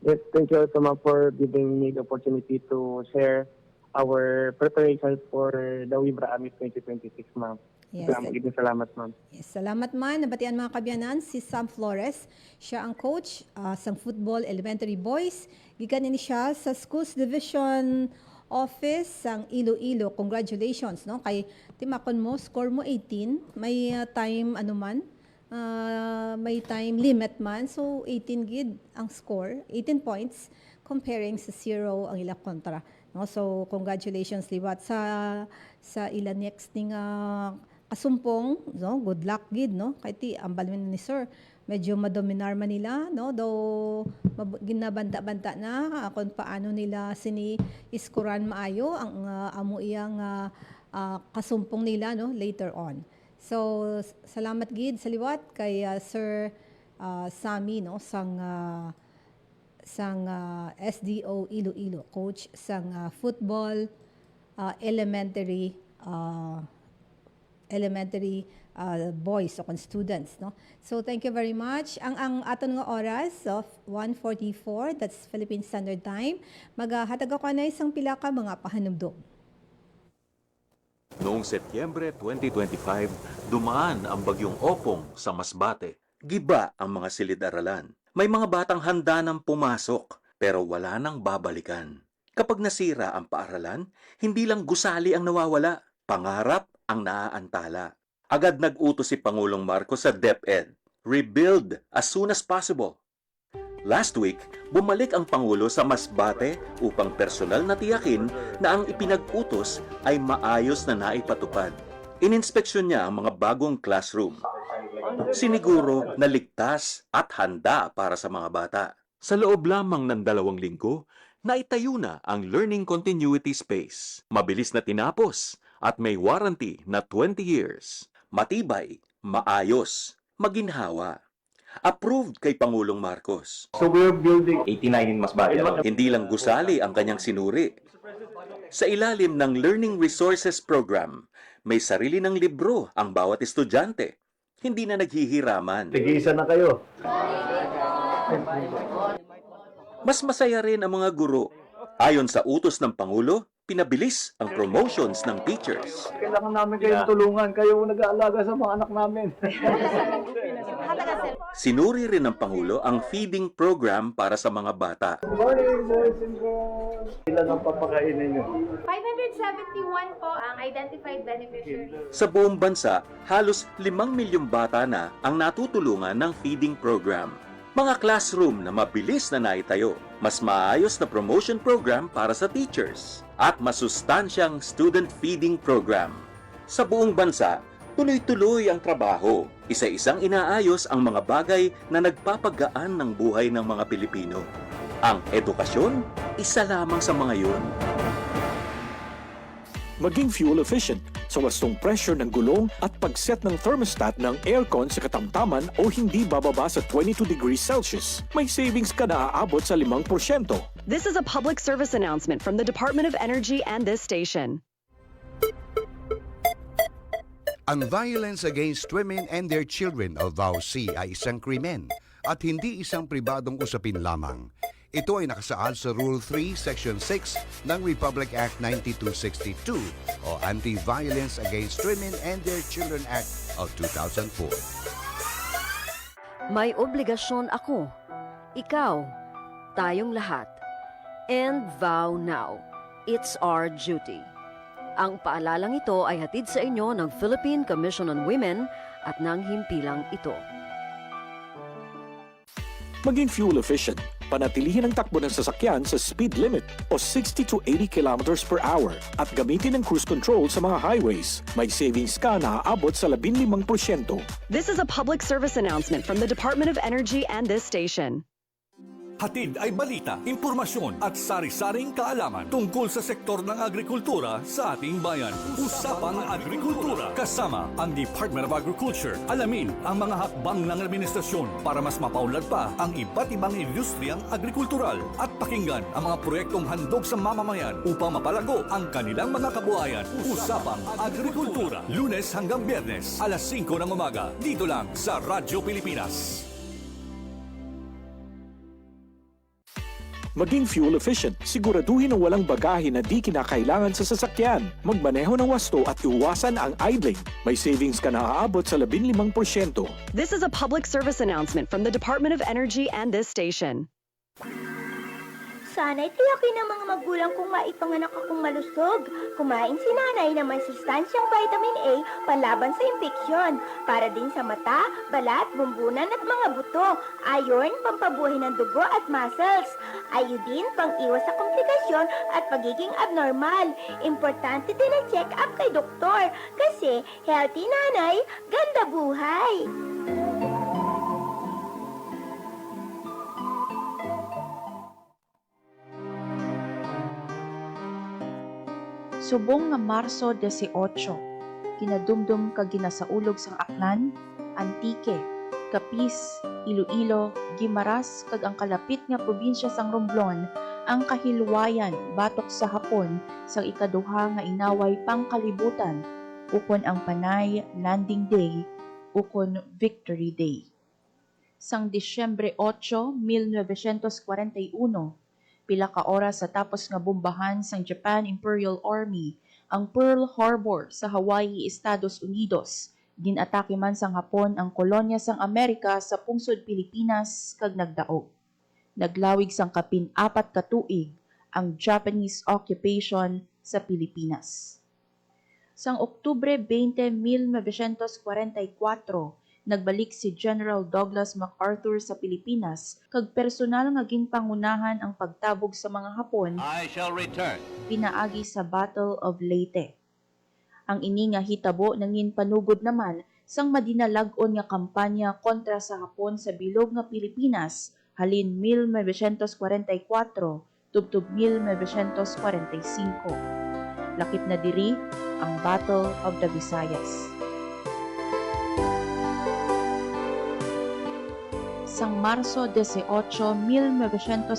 Yes, thank you so much for giving me the opportunity to share our preparations for the Wibra Amis 2026, ma'am. Yes. Salamat, ma'am. Yes, salamat man. Nabatian mga kabyanan, si Sam Flores. Siya ang coach sa football elementary boys. Gikan ni siya sa Schools Division Office sang Iloilo. Congratulations, no? Kay timakon mo, score mo 18. May time may time limit man. So 18 gid ang score, 18 points comparing sa 0 ang ila kontra. No? So congratulations liwat sa ila next ning kasumpong, no? Good luck gid, no? Kay ti ambal man ni sir. Medyo madominar man nila, no? Though ginabanta-banta na kung paano nila iskuran maayo ang amo iyang kasumpong nila, no? Later on. So salamat gid sa liwat kay Sir Sammy, no? Sang SDO Iloilo, coach sang football elementary boys o students, no? So thank you very much. Ang aton nga oras of 1:44, that's Philippine Standard Time. Maghatag ako na isang pila ka mga pahanumdum. Noong Setyembre 2025, dumaan ang bagyong Opong sa Masbate. Giba ang mga silid-aralan. May mga batang handa nang pumasok, pero wala nang babalikan. Kapag nasira ang paaralan, hindi lang gusali ang nawawala, pangarap ang naaantala. Agad nag-utos si Pangulong Marcos sa DepEd, rebuild as soon as possible. Last week, bumalik ang Pangulo sa Masbate upang personal na tiyakin na ang ipinag-utos ay maayos na naipatupad. Ininspeksyon niya ang mga bagong classroom. Siniguro na ligtas at handa para sa mga bata. Sa loob lamang ng 2 linggo, naitayo na ang Learning Continuity Space. Mabilis na tinapos at may warranty na 20 years. Matibay, maayos, maginhawa. approved kay Pangulong Marcos. So we're building 89 in Masbate. Hindi lang gusali ang kanyang sinuri. Sa ilalim ng Learning Resources Program, may sarili ng libro ang bawat estudyante. Hindi na naghihiraman. tig-isa na kayo. Mas masaya rin ang mga guro. Ayon sa utos ng Pangulo, pinabilis ang promotions ng teachers. Kailangan namin kayong tulungan. Kayo nag-aalaga sa mga anak namin. Sinuri rin ng Pangulo ang feeding program para sa mga bata. Morning, boys and girls. Ilan ang papakainin nyo? 571 po ang identified beneficiaries. Sa buong bansa, halos 5 milyong bata na ang natutulungan ng feeding program. Mga classroom na mabilis na naitayo, mas maayos na promotion program para sa teachers, at masustansyang student feeding program. Sa buong bansa, tuloy-tuloy ang trabaho. Isa-isang inaayos ang mga bagay na nagpapagaan ng buhay ng mga Pilipino. Ang edukasyon, isa lamang sa mga yun. Maging fuel efficient sa wastong pressure ng gulong at pag-set ng thermostat ng aircon sa katamtaman o hindi bababa sa 22 degrees Celsius. May savings ka na aabot sa 5%. This is a public service announcement from the Department of Energy and this station. Ang violence against women and their children o VAUC ay isang krimen at hindi isang pribadong usapin lamang. Ito ay nakasaad sa Rule 3, Section 6 ng Republic Act 9262 o Anti-Violence Against Women and Their Children Act of 2004. May obligasyon ako, ikaw, tayong lahat. And vow now. It's our duty. Ang paalalang ito ay hatid sa inyo ng Philippine Commission on Women at ng himpilang ito. Maging fuel efficient. Panatilihin ang takbo ng sasakyan sa speed limit o 60 to 80 kilometers per hour at gamitin ang cruise control sa mga highways. May savings ka na aabot sa 15%. This is a public service announcement from the Department of Energy and this station. Hatid ay balita, impormasyon at sari-saring kaalaman tungkol sa sektor ng agrikultura sa ating bayan. Usapang Agrikultura kasama ang Department of Agriculture. Alamin ang mga hakbang ng administrasyon para mas mapaunlad pa ang iba't ibang industriyang agrikultural at pakinggan ang mga proyektong handog sa mamamayan upang mapalago ang kanilang mga kabuhayan. Usapang Agrikultura, Lunes hanggang Biyernes, alas 5 ng umaga, dito lang sa Radyo Pilipinas. Maging fuel efficient, siguraduhin na walang bagahe na di kinakailangan sa sasakyan. Magmaneho ng wasto at iwasan ang idling. May savings ka na aabot sa 15%. This is a public service announcement from the Department of Energy and this station. Sana'y tiyakin ng mga magulang kong maipanganak akong malusog. Kumain si nanay ng may sustansyang vitamin A panlaban sa impeksyon. Para din sa mata, balat, bumbunan at mga buto. Iron, pampabuhay ng dugo at muscles. Iodine, pang-iwas sa komplikasyon at pagiging abnormal. Importante din ang check-up kay doktor. Kasi healthy nanay, ganda buhay. Subong nga Marso 18, kinadumdum kag ginasaulog sang Aklan, Antique, Capiz, Iloilo, Guimaras kag ang kalapit nga probinsya sang Romblon ang kahilwayan batok sa hapon sang ikaduha nga inaway pangkalibutan ukon ang Panay Landing Day ukon Victory Day. Sang Disyembre 8, 1941, pila ka oras sa tapos nga bombahan sang Japan Imperial Army ang Pearl Harbor sa Hawaii, Estados Unidos. Ginatake man sang Hapon ang kolonya sang Amerika sa pungsod Pilipinas kag nagdaog. Naglawig sang kapin 4 ka tuig ang Japanese occupation sa Pilipinas. Sang Oktubre 20, 1944, nagbalik si General Douglas MacArthur sa Pilipinas kag personal nga ginng pangunahan ang pagtabog sa mga Hapon. I shall return. Pinaagi sa Battle of Leyte. Ang ini nga hitabo nangin panugod naman sang madinalag-on nga kampanya kontra sa Hapon sa bilog nga Pilipinas halin 1944 tubtob 1945. Lakip na diri ang Battle of the Visayas. sang Marso 18, 1945,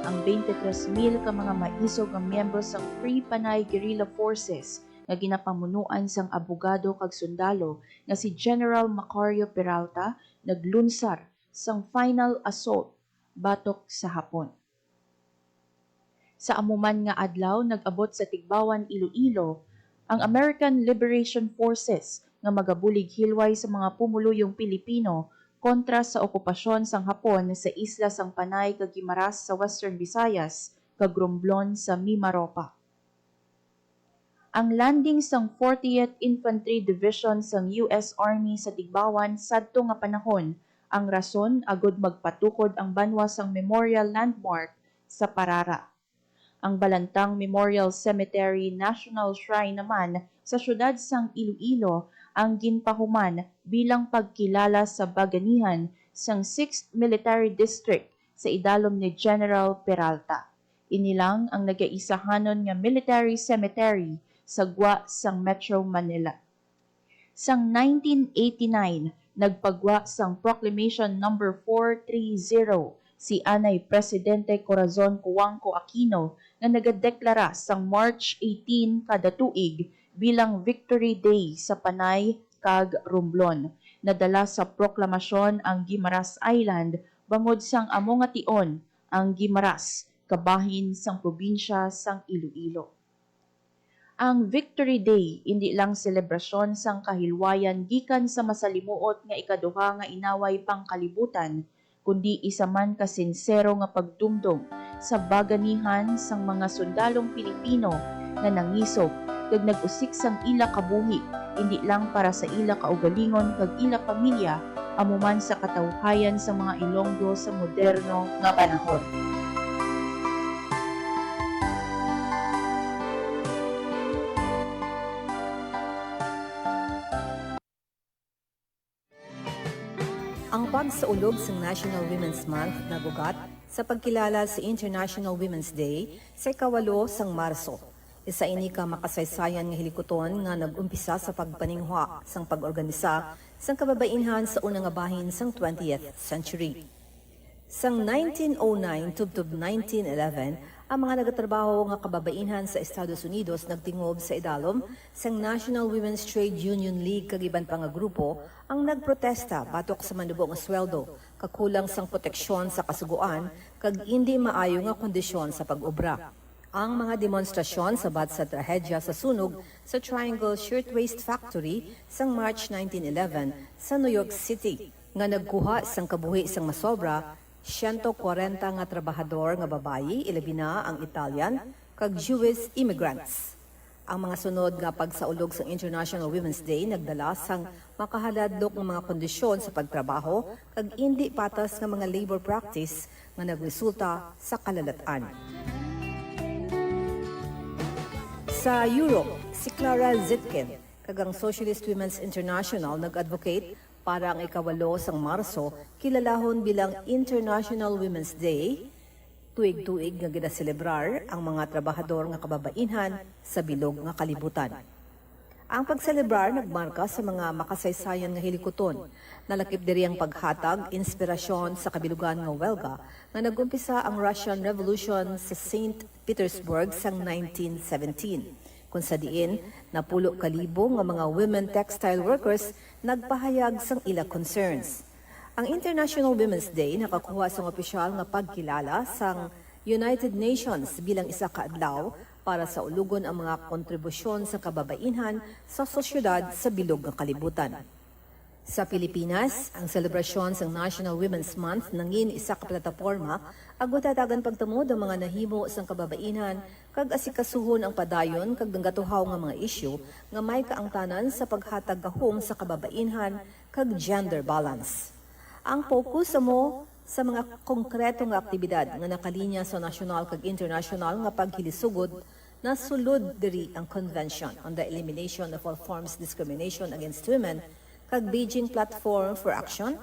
ang 23,000 ka mga maisog ang miyembro sang Free Panay Guerrilla Forces nga ginapamunuan sang abogado kag sundalo nga si General Macario Peralta naglunsar sang final assault batok sa Hapon. Sa amuman nga adlaw nag-abot sa Tigbawan, Iloilo, ang American Liberation Forces nga magabulig hilway sa mga pumuluyong Pilipino kontra sa okupasyon sang Hapon sa isla sang Panay kag Guimaras sa Western Visayas kag Romblon sa Mimaropa. Ang landing sang 40th Infantry Division sang US Army sa Tigbawan sadto nga panahon ang rason agud magpatukod ang banwa sang memorial landmark sa Parara. Ang Balantang Memorial Cemetery National Shrine naman sa syudad sang Iloilo ang ginpahuman bilang pagkilala sa baganihan sang 6th Military District sa idalom ni General Peralta. Inilang ang nagaisahanon nga military cemetery sa gwa sang Metro Manila. Sang 1989, nagpagwa sang Proclamation No. 430 si Anay Presidente Corazon Cuanco Aquino na nagadeklara sang March 18 kada tuig bilang Victory Day sa Panay kag Romblon. Nadala sa proklamasyon ang Guimaras Island bangod sang amo nga tion ang Guimaras, kabahin sang probinsya sang Iloilo. Ang Victory Day hindi lang selebrasyon sang kahilwayan gikan sa masalimuot nga ikaduha nga inaway pangkalibutan, kundi isa man ka sinsero nga pagdumdum sa baganihan sang mga sundalong Pilipino na nangisog kag nag-usik sang ila kabuhi, hindi lang para sa ila kaugalingon kag ila pamilya, amuman sa katawhayan sa mga Ilonggo sa moderno nga panahon. Ang pagsaulog sa National Women's Month nabugat sa pagkilala sa International Women's Day sa 8 sang Marso. Isa ini ka makasaysayan nga hilikoton nga nag-umpisa sa pagpaningwa sang pag-organisa sang kababainhan sa unang nga bahin sang 20th century. Sang 1909 tubtob 1911, ang mga nagatrabaho nga kababainhan sa Estados Unidos nagtingob sa idalom sang National Women's Trade Union League kag iban pa nga grupo ang nagprotesta batok sa manubong nga sweldo, kakulang sang proteksyon sa kasuguan kag hindi maayo nga kondisyon sa pag-obra. Ang mga demonstrasyon sabat sa trahedya sa sunog sa Triangle Shirtwaist Factory sang March 1911 sa New York City nga nagkuha sang kabuhi sang masobra 140 nga trabahador nga babayi, ilabi na ang Italian, kag Jewish immigrants. Ang mga sunod nga pagsaulog sa International Women's Day nagdala sang makahaladlok ng mga kondisyon sa pagtrabaho kag hindi patas nga mga labor practice nga nagresulta sa kalalatan. Sa Europe, si Clara Zetkin, kag ang Socialist Women's International nag-advocate para ang 8 sang Marso kilalahon bilang International Women's Day, tuig-tuig nga ginaselebrar ang mga trabahador nga kababainhan sa bilog nga kalibutan. Ang pagselebrar nagmarka sa mga makasaysayan nga hilikoton, nalakip diri ang paghatag inspirasyon sa kabilugan nga welga nga nagumpisa ang Russian Revolution sa St. Petersburg sang 1917. Kung sa diin, napulo kalibo nga mga women textile workers nagpahayag sang ila concerns. Ang International Women's Day nakakuha sang opisyal nga pagkilala sang United Nations bilang isa ka adlaw para sa ulugon ang mga kontribusyon sa kababainhan sa sosyedad sa bilog nga kalibutan. Sa Pilipinas, ang selebrasyon sa National Women's Month nangin isa ka plataporma agutatagan pagtamo ang mga nahimo sang kababainan kag asikasuhon ang padayon kag gatuhaw nga mga isyu nga may kaangtanan sa paghatag gahom sa kababainhan kag gender balance. Ang focus mo sa mga konkreto nga aktibidad nga nakalinya sa nasyonal kag international nga paghilisugod na sulod diri ang Convention on the Elimination of All Forms of Discrimination Against Women kag Beijing Platform for Action,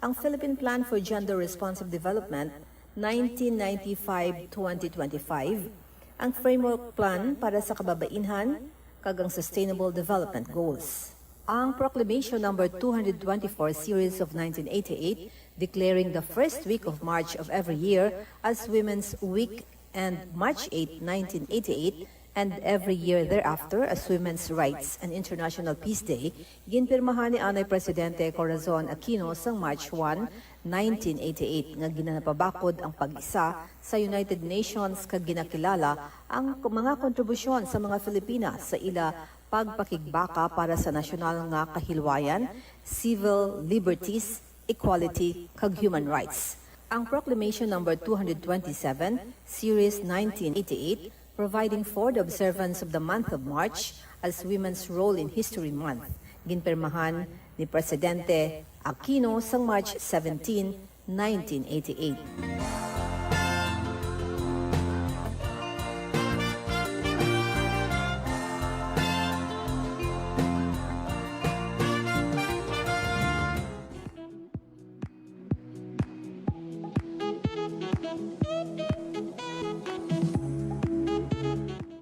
ang Philippine Plan for Gender Responsive Development 1995-2025, ang Framework Plan para sa Kababainhan kag ang Sustainable Development Goals. Ang Proclamation number 224 series of 1988 declaring the first week of March of every year as Women's Week and March 8, 1988 and every year thereafter as Women's Rights and International Peace Day, ginpirmahan ni Anay Presidente Corazon Aquino sang March 1, 1988 nga ginanapabakod ang pag-isa sa United Nations kag ginakilala ang mga kontribusyon sa mga Filipina sa ila pagpakigbaka para sa nasyonal nga kahilwayan, civil liberties, equality kag human rights. Ang Proclamation number 227, Series 1988, providing for the observance of the month of March as Women's Role in History Month, ginpirmahan ni Presidente Aquino sang March 17, 1988.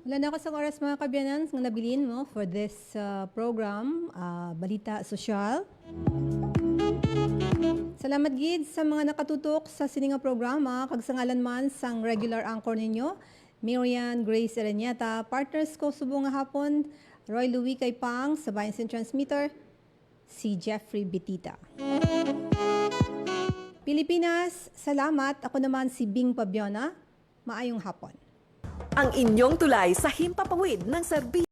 Wala na ako sa oras mga kabiyanan ng nabilin mo for this program, Balita Sosyal. Salamat gid sa mga nakatutok sa sininga programa, kag sa ngalan man sang regular anchor ninyo, Miriam Grace Ereñeta, partners ko subong nga hapon, Roy Louis Kaypang, sa Bayansin Transmitter, si Jeffrey Bitita. Pilipinas, salamat. Ako naman si Bing Pabiona. Maayong hapon. Ang inyong tulay sa himpapawid ng serbisyo.